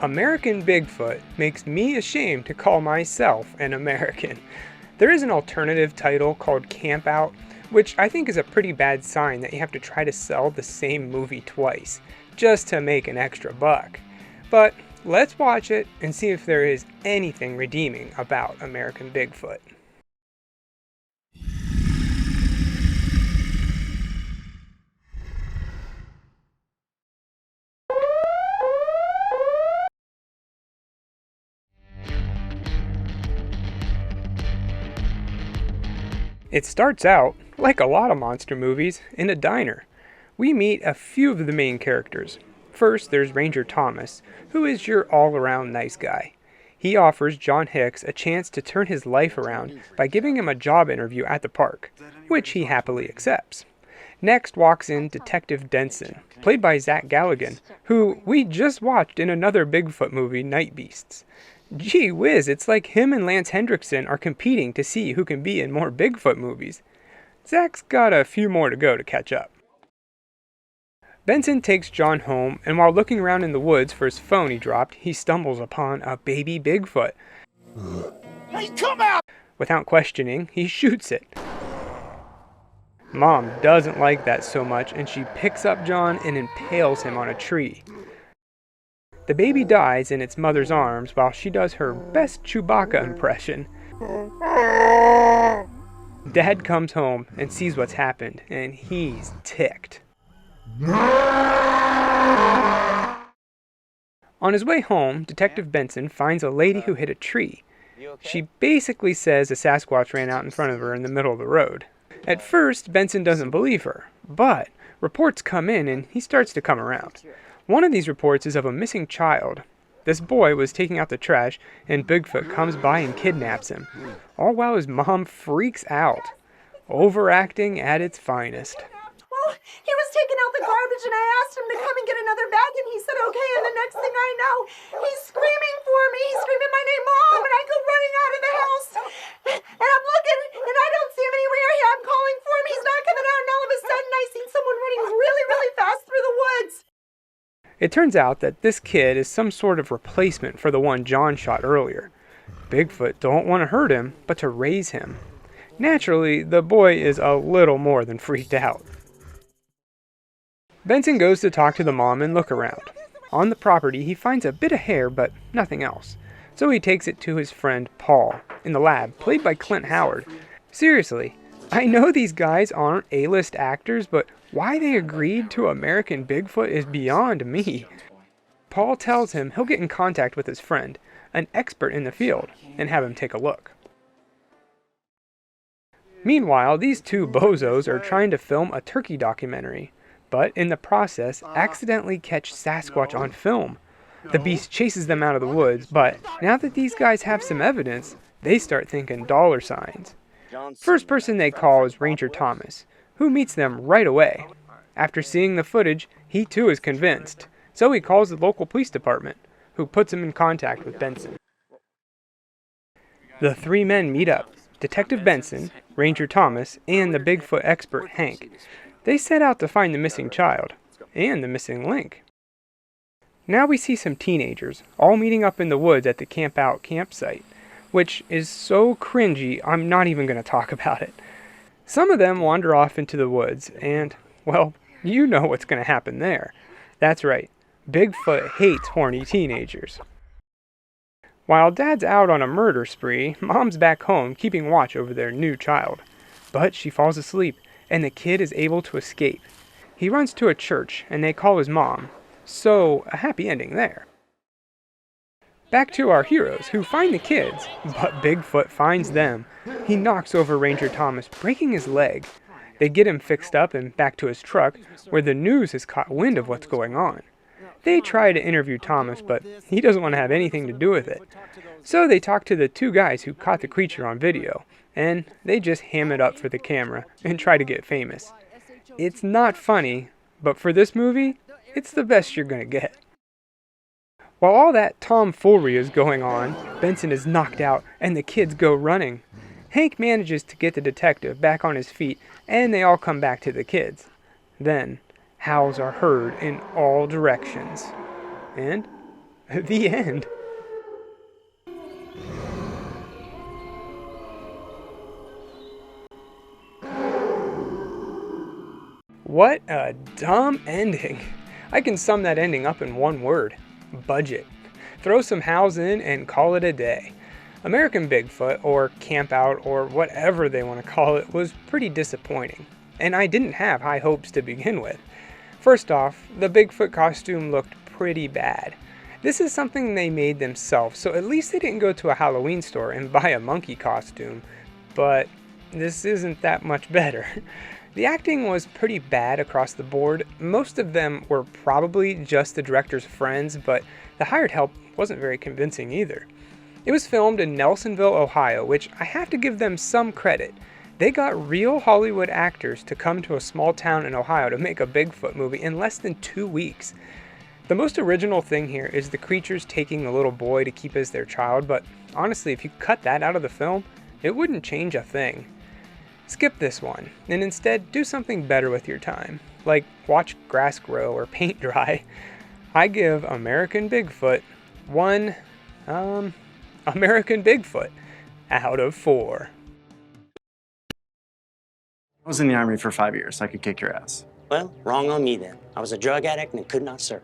American Bigfoot makes me ashamed to call myself an American. There is an alternative title called Camp Out, which I think is a pretty bad sign that you have to try to sell the same movie twice, just to make an extra buck. But let's watch it and see if there is anything redeeming about American Bigfoot. It starts out, like a lot of monster movies, in a diner. We meet a few of the main characters. First, there's Ranger Thomas, who is your all-around nice guy. He offers John Hicks a chance to turn his life around by giving him a job interview at the park, which he happily accepts. Next walks in Detective Denson, played by Zach Galligan, who we just watched in another Bigfoot movie, Night Beasts. Gee whiz, it's like him and Lance Hendrickson are competing to see who can be in more Bigfoot movies. Zach's got a few more to go to catch up. Benson takes John home, and while looking around in the woods for his phone he dropped, he stumbles upon a baby Bigfoot. Hey, come out! Without questioning, he shoots it. Mom doesn't like that so much, and she picks up John and impales him on a tree. The baby dies in its mother's arms while she does her best Chewbacca impression. Dad comes home and sees what's happened, and he's ticked. On his way home, Detective Benson finds a lady who hit a tree. She basically says a Sasquatch ran out in front of her in the middle of the road. At first, Benson doesn't believe her, but reports come in and he starts to come around. One of these reports is of a missing child. This boy was taking out the trash, and Bigfoot comes by and kidnaps him, all while his mom freaks out. Overacting at its finest. Well, he was taking out the garbage, and I asked him to come and get another bag, and he said okay, and the next thing I know, he's screaming for me. He's screaming my name, Mom, and I go running out of the house, and I'm looking, and I don't see him anywhere here. I'm calling for him. He's not coming out, and all of a sudden, I seen someone running really, really fast through the woods. It turns out that this kid is some sort of replacement for the one John shot earlier. Bigfoot don't want to hurt him, but to raise him. Naturally, the boy is a little more than freaked out. Benson goes to talk to the mom and look around. On the property, he finds a bit of hair, but nothing else. So he takes it to his friend Paul, in the lab, played by Clint Howard. Seriously, I know these guys aren't A-list actors, but why they agreed to American Bigfoot is beyond me. Paul tells him he'll get in contact with his friend, an expert in the field, and have him take a look. Meanwhile, these two bozos are trying to film a turkey documentary, but in the process accidentally catch Sasquatch on film. The beast chases them out of the woods, but now that these guys have some evidence, they start thinking dollar signs. First person they call is Ranger Thomas, who meets them right away. After seeing the footage, he too is convinced, so he calls the local police department, who puts him in contact with Benson. The three men meet up, Detective Benson, Ranger Thomas, and the Bigfoot expert Hank. They set out to find the missing child, and the missing link. Now we see some teenagers, all meeting up in the woods at the Camp Out campsite, which is so cringy I'm not even going to talk about it. Some of them wander off into the woods, and, well, you know what's going to happen there. That's right, Bigfoot hates horny teenagers. While Dad's out on a murder spree, Mom's back home keeping watch over their new child. But she falls asleep, and the kid is able to escape. He runs to a church, and they call his mom. So, a happy ending there. Back to our heroes, who find the kids, but Bigfoot finds them. He knocks over Ranger Thomas, breaking his leg. They get him fixed up and back to his truck, where the news has caught wind of what's going on. They try to interview Thomas, but he doesn't want to have anything to do with it. So they talk to the two guys who caught the creature on video, and they just ham it up for the camera and try to get famous. It's not funny, but for this movie, it's the best you're gonna get. While all that tomfoolery is going on, Benson is knocked out and the kids go running. Hank manages to get the detective back on his feet, and they all come back to the kids. Then, howls are heard in all directions. And The end. What a dumb ending. I can sum that ending up in one word: budget. Throw some howls in and call it a day. American Bigfoot, or Camp Out, or whatever they want to call it, was pretty disappointing. And I didn't have high hopes to begin with. First off, the Bigfoot costume looked pretty bad. This is something they made themselves, so at least they didn't go to a Halloween store and buy a monkey costume. But this isn't that much better. The acting was pretty bad across the board. Most of them were probably just the director's friends, but the hired help wasn't very convincing either. It was filmed in Nelsonville, Ohio, which I have to give them some credit. They got real Hollywood actors to come to a small town in Ohio to make a Bigfoot movie in less than 2 weeks. The most original thing here is the creatures taking a little boy to keep as their child, but honestly, if you cut that out of the film, it wouldn't change a thing. Skip this one, and instead do something better with your time, like watch grass grow or paint dry. I give American Bigfoot one, American Bigfoot out of 4. I was in the Army for 5 years. I could kick your ass. Well, wrong on me then. I was a drug addict and could not serve.